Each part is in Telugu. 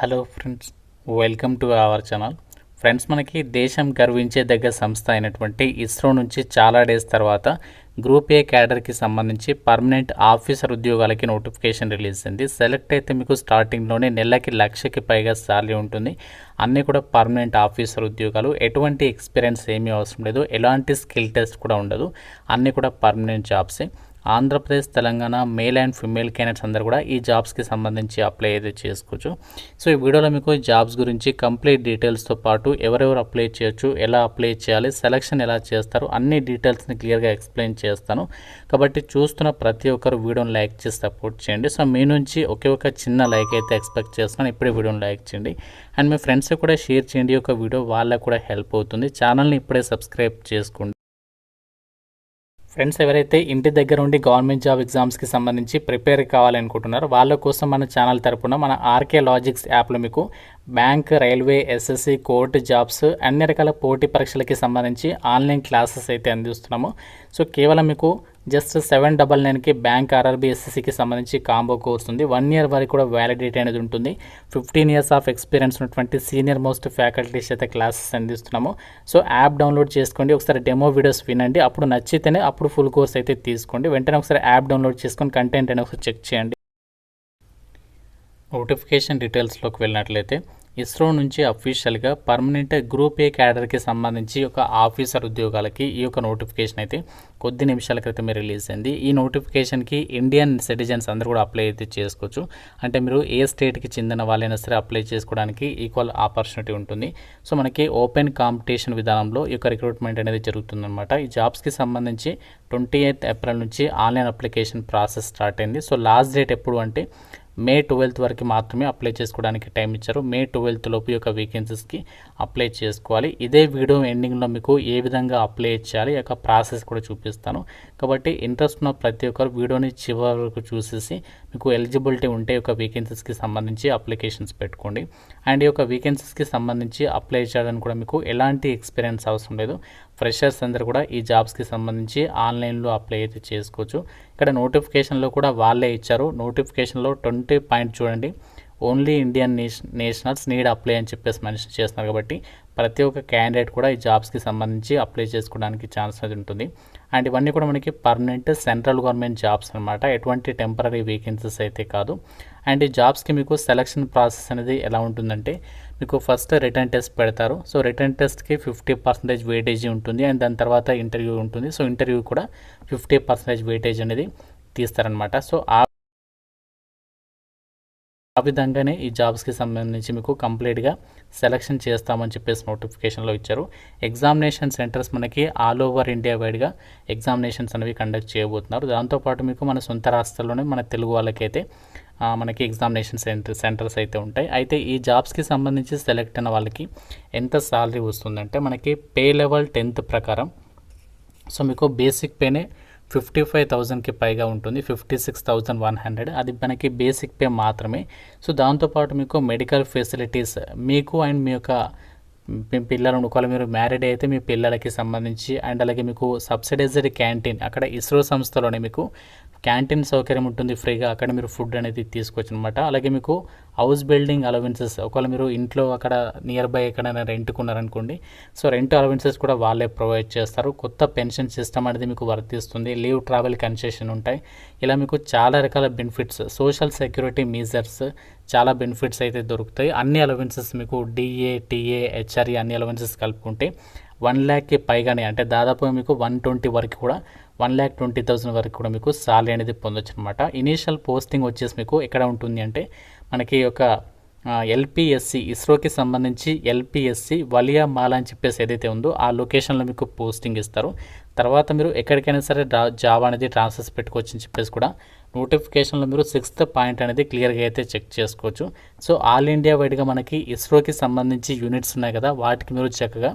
Hello friends, welcome to our channel. Friends, మనకి దేశం గర్వించే దగ్గర సంస్థ అయినటువంటి ఇస్రో నుంచి చాలా డేస్ తర్వాత గ్రూప్ ఏ క్యాడర్కి సంబంధించి పర్మనెంట్ ఆఫీసర్ ఉద్యోగాలకి నోటిఫికేషన్ రిలీజ్ అయింది. సెలెక్ట్ అయితే మీకు స్టార్టింగ్లోనే నెలకి 1,00,000కి పైగా శాలరీ ఉంటుంది. అన్నీ కూడా పర్మనెంట్ ఆఫీసర్ ఉద్యోగాలు. ఎటువంటి ఎక్స్పీరియన్స్ ఏమీ అవసరం లేదు, ఎలాంటి స్కిల్ టెస్ట్ కూడా ఉండదు. అన్నీ కూడా పర్మనెంట్ జాబ్సే. Andhra Pradesh, Telangana male and female candidates అందరూ కూడా ఈ జాబ్స్కి సంబంధించి అప్లై అయితే చేసుకోవచ్చు. సో ఈ వీడియోలో మీకు జాబ్స్ గురించి కంప్లీట్ డీటెయిల్స్తో పాటు ఎవరెవరు అప్లై చేయొచ్చు, ఎలా అప్లై చేయాలి, సెలక్షన్ ఎలా చేస్తారు, అన్ని డీటెయిల్స్ని క్లియర్గా ఎక్స్ప్లెయిన్ చేస్తాను. కాబట్టి చూస్తున్న ప్రతి ఒక్కరు వీడియోని లైక్ చేసి సపోర్ట్ చేయండి. సో మీ నుంచి ఒకే ఒక చిన్న లైక్ అయితే ఎక్స్పెక్ట్ చేస్తున్నాను. ఇప్పుడే వీడియోని లైక్ చేయండి అండ్ మీ ఫ్రెండ్స్కి కూడా షేర్ చేయండి. ఒక వీడియో వాళ్ళకు కూడా హెల్ప్ అవుతుంది. ఛానల్ని ఇప్పుడే సబ్స్క్రైబ్ చేసుకోండి. ఫ్రెండ్స్, ఎవరైతే ఇంటి దగ్గర ఉండి గవర్నమెంట్ జాబ్ ఎగ్జామ్స్కి సంబంధించి ప్రిపేర్ కావాలనుకుంటున్నారో వాళ్ళ కోసం మన ఛానల్ తరపున మన ఆర్కే లాజిక్స్ యాప్లో మీకు bank, railway, SSC, court jobs అన్ని రకాల పోటీ పరీక్షలకి సంబంధించి ఆన్లైన్ క్లాసెస్ అయితే అందిస్తున్నాము. సో కేవలం మీకు జస్ట్ 799కి బ్యాంక్, ఆర్ఆర్బీ, ఎస్ఎస్సికి సంబంధించి కాంబో కోర్స్ ఉంది. 1 ఇయర్ వరకు కూడా వ్యాలిడిటీ అనేది ఉంటుంది. 15 ఇయర్స్ ఆఫ్ ఎక్స్పీరియన్స్ ఉన్నటువంటి సీనియర్ మోస్ట్ ఫ్యాకల్టీస్ అయితే క్లాసెస్ అందిస్తున్నాము. సో యాప్ డౌన్లోడ్ చేసుకోండి, ఒకసారి డెమో వీడియోస్ వినండి, అప్పుడు నచ్చితేనే అప్పుడు ఫుల్ కోర్స్ అయితే తీసుకోండి. వెంటనే ఒకసారి యాప్ డౌన్లోడ్ చేసుకొని కంటెంట్ అనేది ఒకసారి చెక్ చేయండి. నోటిఫికేషన్ డీటెయిల్స్లోకి వెళ్ళినట్లయితే ఇస్రో నుంచి అఫీషియల్గా పర్మనెంట్ గ్రూప్ ఏ క్యాడర్కి సంబంధించి ఒక ఆఫీసర్ ఉద్యోగాలకి ఈ యొక్క నోటిఫికేషన్ అయితే కొద్ది నిమిషాల క్రితమే రిలీజ్ అయింది. ఈ నోటిఫికేషన్కి ఇండియన్ సిటిజన్స్ అందరూ కూడా అప్లై అయితే చేసుకోవచ్చు. అంటే మీరు ఏ స్టేట్కి చెందిన వాళ్ళైనా సరే అప్లై చేసుకోవడానికి ఈక్వల్ ఆపర్చునిటీ ఉంటుంది. సో మనకి ఓపెన్ కాంపిటీషన్ విధానంలో ఈ యొక్క రిక్రూట్మెంట్ అనేది జరుగుతుందన్నమాట. ఈ జాబ్స్కి సంబంధించి 28 ఏప్రిల్ నుంచి ఆన్లైన్ అప్లికేషన్ ప్రాసెస్ స్టార్ట్ అయింది. సో లాస్ట్ డేట్ ఎప్పుడు అంటే మే 12 వరకు మాత్రమే అప్లై చేసుకోవడానికి టైం ఇచ్చారు. మే 12 లోపు యొక్క వేకెన్సీస్కి అప్లై చేసుకోవాలి. ఇదే వీడియో ఎండింగ్లో మీకు ఏ విధంగా అప్లై చేయాలి యొక్క ప్రాసెస్ కూడా చూపిస్తాను. కాబట్టి ఇంట్రెస్ట్ ఉన్న ప్రతి ఒక్కరు వీడియోని చివరి వరకు చూసేసి మీకు ఎలిజిబిలిటీ ఉంటే యొక్క వేకెన్సీస్కి సంబంధించి అప్లికేషన్స్ పెట్టుకోండి. అండ్ ఈ యొక్క వేకెన్సీస్కి సంబంధించి అప్లై చేయడానికి కూడా మీకు ఎలాంటి ఎక్స్పీరియన్స్ అవసరం లేదు. ఫ్రెషర్స్ అందరూ కూడా ఈ జాబ్స్కి సంబంధించి ఆన్లైన్లో అప్లై అయితే చేసుకోవచ్చు. ఇక్కడ నోటిఫికేషన్లో కూడా వాళ్ళే ఇచ్చారు. నోటిఫికేషన్లో 20 పాయింట్ చూడండి, only Indian nationals need apply అని చెప్పేసి మెన్షన్ చేస్తున్నారు. కాబట్టి ప్రతి ఒక్క క్యాండిడేట్ కూడా ఈ జాబ్స్కి సంబంధించి అప్లై చేసుకోవడానికి ఛాన్స్ అనేది ఉంటుంది. అండ్ ఇవన్నీ కూడా మనకి పర్మనెంట్ సెంట్రల్ గవర్నమెంట్ జాబ్స్ అనమాట, ఎటువంటి టెంపరీ వేకెన్సీస్ అయితే కాదు. అండ్ ఈ జాబ్స్కి మీకు సెలక్షన్ ప్రాసెస్ అనేది ఎలా ఉంటుందంటే మీకు ఫస్ట్ రిటర్న్ టెస్ట్ పెడతారు. సో రిటర్న్ టెస్ట్కి 50% వెయిటేజీ ఉంటుంది అండ్ దాని తర్వాత ఇంటర్వ్యూ ఉంటుంది. సో ఇంటర్వ్యూ కూడా 50% వెయిటేజ్ అనేది తీస్తారనమాట. సో ఆ విధంగానే ఈ జాబ్స్కి సంబంధించి మీకు కంప్లీట్గా సెలక్షన్ చేస్తామని చెప్పేసి నోటిఫికేషన్లో ఇచ్చారు. ఎగ్జామినేషన్ సెంటర్స్ మనకి ఆల్ ఓవర్ ఇండియా వైడ్గా ఎగ్జామినేషన్స్ అనేవి కండక్ట్ చేయబోతున్నారు. దాంతోపాటు మీకు మన సొంత రాష్ట్రాల్లోనే మన తెలుగు వాళ్ళకైతే మనకి ఎగ్జామినేషన్ సెంటర్స్ అయితే ఉంటాయి. అయితే ఈ జాబ్స్కి సంబంధించి సెలెక్ట్ అయిన వాళ్ళకి ఎంత శాలరీ వస్తుందంటే మనకి పే లెవెల్ 10th ప్రకారం సో మీకు బేసిక్ పేనే 55,000కి పైగా ఉంటుంది. 56,100 అది మనకి బేసిక్ పే మాత్రమే. సో దాంతోపాటు మీకు మెడికల్ ఫెసిలిటీస్ మీకు అండ్ మీ యొక్క పిల్లలు ఒకవేళ మీరు మ్యారీడ్ అయితే మీ పిల్లలకి సంబంధించి అండ్ అలాగే మీకు సబ్సిడైజ్డ్ క్యాంటీన్ అక్కడ ఇస్రో సంస్థలోనే మీకు క్యాంటీన్ సౌకర్యం ఉంటుంది ఫ్రీగా. అక్కడ మీరు ఫుడ్ అనేది తీసుకోవచ్చు అనమాట. అలాగే మీకు హౌస్ బిల్డింగ్ అలవెన్సెస్ ఒకవేళ మీరు ఇంట్లో అక్కడ నియర్ బై ఎక్కడైనా రెంట్కున్నారనుకోండి, సో రెంట్ అలవెన్సెస్ కూడా వాళ్ళే ప్రొవైడ్ చేస్తారు. కొత్త పెన్షన్ సిస్టమ్ అనేది మీకు వర్తిస్తుంది. లీవ్ ట్రావెల్ కన్సెషన్ ఉంటాయి. ఇలా మీకు చాలా రకాల బెనిఫిట్స్, సోషల్ సెక్యూరిటీ మీజర్స్ చాలా బెనిఫిట్స్ అయితే దొరుకుతాయి. అన్ని అలవెన్సెస్ మీకు డిఏ, టీఏ, హెచ్ఆర్ఏ అన్ని అలవెన్సెస్ కలుపుకుంటే 1 lakh పైగానే అంటే దాదాపుగా మీకు 120 వరకు కూడా 1,20,000 వరకు కూడా మీకు సాలరీ అనేది పొందొచ్చు అనమాట. ఇనీషియల్ పోస్టింగ్ వచ్చేసి మీకు ఎక్కడ ఉంటుంది అంటే మనకి ఒక ఎల్పిఎస్సి ఇస్రోకి సంబంధించి ఎల్పిఎస్సి వలియా మాల అని చెప్పేసి ఏదైతే ఉందో ఆ లొకేషన్లో మీకు పోస్టింగ్ ఇస్తారు. తర్వాత మీరు ఎక్కడికైనా సరే జాబ్ అనేది ట్రాన్స్ఫర్స్ పెట్టుకోవచ్చు అని చెప్పేసి కూడా నోటిఫికేషన్లో మీరు 6th పాయింట్ అనేది క్లియర్గా అయితే చెక్ చేసుకోవచ్చు. సో ఆల్ ఇండియా వైడ్గా మనకి ఇస్రోకి సంబంధించి యూనిట్స్ ఉన్నాయి కదా, వాటికి మీరు చక్కగా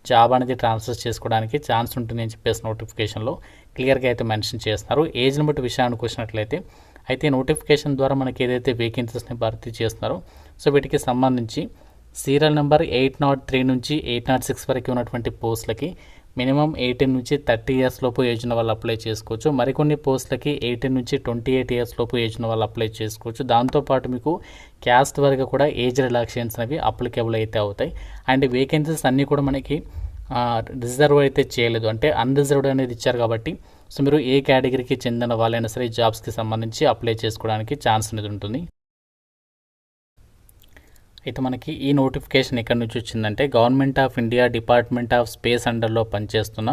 జాబ్ అనేది ట్రాన్స్ఫర్ చేసుకోవడానికి ఛాన్స్ ఉంటుంది అని చెప్పేసి నోటిఫికేషన్లో క్లియర్గా అయితే మెన్షన్ చేస్తున్నారు. ఏజ్ లిమిట్ విషయానికి వచ్చినట్లయితే అయితే నోటిఫికేషన్ ద్వారా మనకి ఏదైతే వేకెన్సీస్ని భర్తీ చేస్తున్నారో సో వీటికి సంబంధించి సీరియల్ నెంబర్ 803 నుంచి 806 వరకు ఉన్నటువంటి పోస్టులకి మినిమం 18 నుంచి 30 ఇయర్స్ లోపు ఏజ్ ఉన్న వాళ్ళు అప్లై చేసుకోవచ్చు. మరికొన్ని పోస్టులకి 18 నుంచి 28 ఇయర్స్ లోపు ఏజ్ ఉన్న వాళ్ళు అప్లై చేసుకోవచ్చు. దాంతోపాటు మీకు క్యాస్ట్ వరకు కూడా ఏజ్ రిలాక్సేషన్స్ అనేవి అప్లికేబుల్ అయితే అవుతాయి. అండ్ వేకెన్సీస్ అన్నీ కూడా మనకి రిజర్వ్ అయితే చేయలేదు, అంటే అన్రిజర్వ్డ్ అనేది ఇచ్చారు కాబట్టి సో మీరు ఏ కేటగిరీకి చెందిన వాళ్ళైనా సరే ఈ జాబ్స్కి సంబంధించి అప్లై చేసుకోవడానికి ఛాన్స్ అనేది ఉంటుంది. అయితే మనకి ఈ నోటిఫికేషన్ ఎక్కడి నుంచి వచ్చిందంటే government of India department of space అండర్లో పనిచేస్తున్న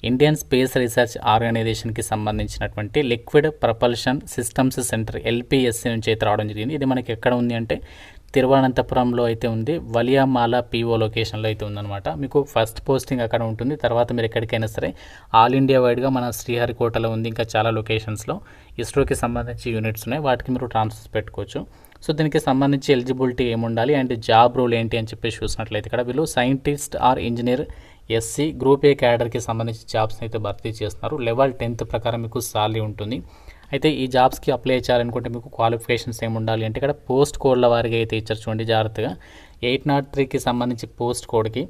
ఇండియన్ స్పేస్ రీసెర్చ్ ఆర్గనైజేషన్కి సంబంధించినటువంటి liquid propulsion systems centre LPSC నుంచి అయితే రావడం జరిగింది. ఇది మనకి ఎక్కడ ఉంది అంటే తిరువనంతపురంలో అయితే ఉంది, వలియామాల పిఓ లొకేషన్లో అయితే ఉందన్నమాట. మీకు ఫస్ట్ పోస్టింగ్ అక్కడ ఉంటుంది, తర్వాత మీరు ఎక్కడికైనా సరే ఆల్ ఇండియా వైడ్గా మన శ్రీహరికోటలో ఉంది, ఇంకా చాలా లొకేషన్స్లో ఇస్రోకి సంబంధించి యూనిట్స్ ఉన్నాయి, వాటికి మీరు ట్రాన్స్ఫర్స్ పెట్టుకోవచ్చు. సో దీనికి సంబంధించి ఎలిజిబిలిటీ ఏముండాలి అండ్ జాబ్ రోల్ ఏంటి అని చెప్పేసి చూసినట్లయితే ఇక్కడ వీళ్ళు scientist or engineer SC group A క్యాడర్కి సంబంధించి జాబ్స్ని అయితే భర్తీ చేస్తున్నారు. లెవెల్ 10th ప్రకారం మీకు సాలరీ ఉంటుంది. అయితే ఈ జాబ్స్కి అప్లై చేయాలనుకుంటే మీకు క్వాలిఫికేషన్స్ ఏమి ఉండాలి అంటే ఇక్కడ పోస్ట్ కోడ్ల వారిగా అయితే ఇచ్చారు చూడండి జాగ్రత్తగా. 803కి సంబంధించి పోస్ట్ కోడ్కి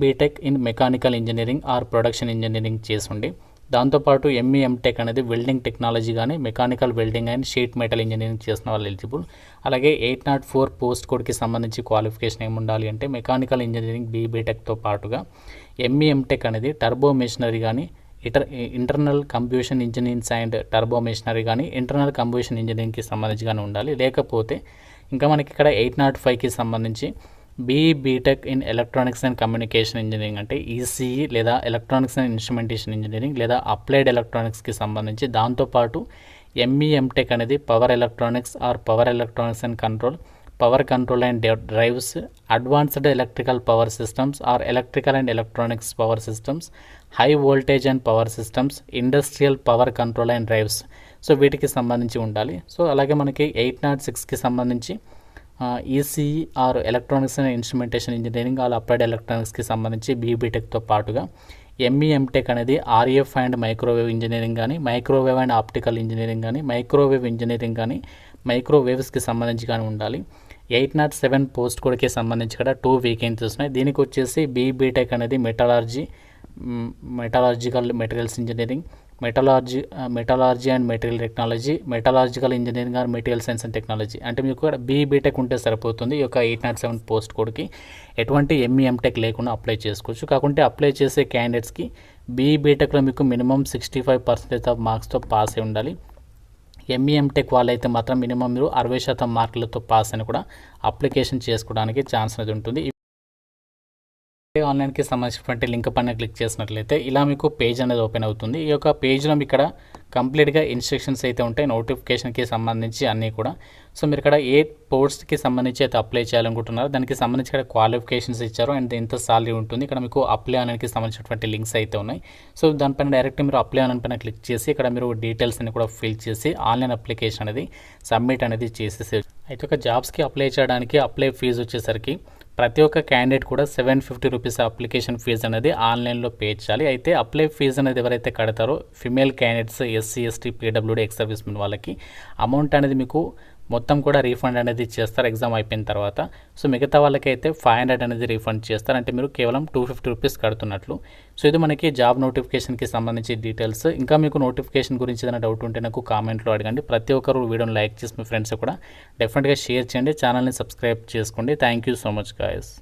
BTech in mechanical engineering or production engineering చేసుండి, దాంతోపాటు ఎంఈ ఎంటెక్ అనేది వెల్డింగ్ టెక్నాలజీ కానీ mechanical welding and sheet metal engineering చేసిన వాళ్ళు ఎలిజిబుల్. అలాగే 804 పోస్ట్ కోడ్కి సంబంధించి క్వాలిఫికేషన్ ఏమి ఉండాలి అంటే మెకానికల్ ఇంజనీరింగ్ బీటెక్తో పాటుగా ఎంఈ ఎంటెక్ అనేది టర్బో మెషినరీ కానీ internal combustion engineerings and turbo machinery కానీ ఇంటర్నల్ కంబ్యూషన్ ఇంజనీరింగ్కి సంబంధించి కానీ ఉండాలి. లేకపోతే ఇంకా మనకి ఇక్కడ 805కి సంబంధించి BTech in electronics and communication engineering అంటే ఈసీఈ లేదా ఎలక్ట్రానిక్స్ అండ్ ఇన్స్ట్రుమెంటేషన్ ఇంజనీరింగ్ లేదా అప్లైడ్ ఎలక్ట్రానిక్స్కి సంబంధించి, దాంతోపాటు ఎంఈ ఎంటెక్ అనేది power electronics or power electronics and control, power control and drives, advanced electrical power systems or electrical and electronics power systems, high voltage and power systems, industrial power control and drives. So వీటికి సంబంధించి ఉండాలి. సో అలాగే మనకి 806కి సంబంధించి ECE or electronics and instrumentation engineering or applied ఎలక్ట్రానిక్స్కి సంబంధించి బీటెక్తో పాటుగా ఎంఈ ఎంటెక్ అనేది ఆర్ఎఫ్ అండ్ మైక్రోవేవ్ ఇంజనీరింగ్ కానీ మైక్రోవేవ్ అండ్ ఆప్టికల్ ఇంజనీరింగ్ కానీ మైక్రోవేవ్ ఇంజనీరింగ్ కానీ మైక్రోవేవ్స్కి సంబంధించి కానీ ఉండాలి. 807 పోస్ట్ కోడ్కి సంబంధించి కూడా 2 వేకెన్సీస్ ఉన్నాయి. దీనికి వచ్చేసి బీటెక్ అనేది మెటలాజికల్ materials engineering, metallurgy and material technology, మెటలాజికల్ engineering or material science and technology. అంటే మీకు కూడా బీటెక్ ఉంటే సరిపోతుంది. ఈ యొక్క 807 పోస్ట్ కోడ్కి ఎటువంటి ఎంఈ ఎంటెక్ లేకుండా అప్లై చేసుకోవచ్చు. కాకుంటే అప్లై చేసే క్యాండిడేట్స్కి బీటెక్లో మీకు మినిమం 65% ఆఫ్ మార్క్స్తో పాస్ అయి ఉండాలి. ఎంఈ ఎంటెక్ వాళ్ళైతే మాత్రం మినిమం మీరు 60% మార్కులతో పాస్ అని కూడా అప్లికేషన్ చేసుకోవడానికి ఛాన్స్ అనేది ఉంటుంది. ఆన్లైన్కి సంబంధించినటువంటి లింక్ పైన క్లిక్ చేసినట్లయితే ఇలా మీకు పేజ్ అనేది ఓపెన్ అవుతుంది. ఈ యొక్క పేజ్లో మీకు ఇక్కడ కంప్లీట్గా ఇన్స్ట్రక్షన్స్ అయితే ఉంటాయి నోటిఫికేషన్కి సంబంధించి అన్నీ కూడా. సో మీరు ఇక్కడ ఏ పోస్ట్కి సంబంధించి అయితే అప్లై చేయాలనుకుంటున్నారో దానికి సంబంధించి ఇక్కడ క్వాలిఫికేషన్స్ ఇచ్చారు అండ్ ఎంత సాలరీ ఉంటుంది. ఇక్కడ మీకు అప్లై ఆన్లైన్కి సంబంధించినటువంటి లింక్స్ అయితే ఉన్నాయి. సో దానిపైన డైరెక్ట్ మీరు అప్లై ఆన్లైన్ పైన క్లిక్ చేసి ఇక్కడ మీరు డీటెయిల్స్ అన్ని కూడా ఫిల్ చేసి ఆన్లైన్ అప్లికేషన్ అనేది సబ్మిట్ అనేది చేసేసి అయితే ఒక జాబ్స్కి అప్లై చేయడానికి అప్లై ఫీజు వచ్చేసరికి ప్రతి ఒక్క క్యాండిడేట్ కూడా 750 రూపీస్ అప్లికేషన్ ఫీజు అనేది ఆన్లైన్లో పే చేయాలి. అయితే అప్లై ఫీజు అనేది ఎవరైతే కడతారో female candidates SC ST PWD ex service men వాళ్ళకి అమౌంట్ అనేది మీకు మొత్తం కూడా రీఫండ్ అనేది చేస్తారు ఎగ్జామ్ అయిపోయిన తర్వాత. సో మిగతా వాళ్ళకైతే 500 అనేది రీఫండ్ చేస్తారు, అంటే మీరు కేవలం 250 రూపీస్ కడుతున్నట్లు. సో ఇది మనకి జాబ్ నోటిఫికేషన్కి సంబంధించి డీటెయిల్స్. ఇంకా మీకు నోటిఫికేషన్ గురించి ఏదైనా డౌట్ ఉంటే నాకు కామెంట్లో అడగండి. ప్రతి ఒక్కరు వీడియోని లైక్ చేసి మీ ఫ్రెండ్స్ కూడా డెఫినెట్గా షేర్ చేయండి. ఛానల్ని సబ్స్క్రైబ్ చేసుకోండి. Thank you so much guys.